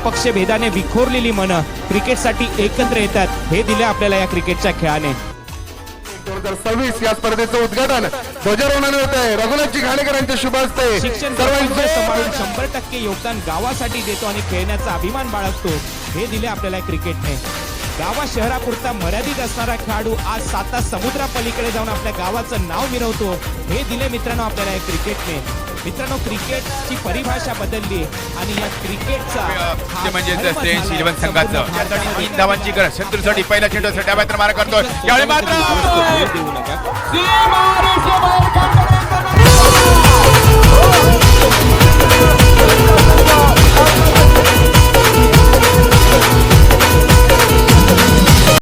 पक्षभेदाने विखोरलेली मनं क्रिकेटसाठी एकत्र येतात हे दिले आपल्याला या क्रिकेटच्या खेळाने। 2026 या स्पर्धेचं उद्घाटन ध्वजारोहणाने होत आहे। रघुनाथजी घाणेकर यांच्या शुभ हस्ते शिक्षण सांभाळून 100% योगदान गावासाठी देतो आणि खेळण्याचा अभिमान बाळगतो हे दिले आपल्याला क्रिकेटने। गावा शहरापुरता मर्यादित असणारा खेळाडू आज 7 समुद्रापलीकडे जाऊन आपल्या गावाचं नाव मिरवतो हे दिले मित्रांनो आपल्याला या क्रिकेटने। मित्रांनो क्रिकेटची परिभाषा बदलली आणि या क्रिकेटचा म्हणजे श्रीवंत संघाचं 3 धावांची गरज शत्रूसाठी पहिला चेंडू डाव्या मारा करतोय यावेळी मात्र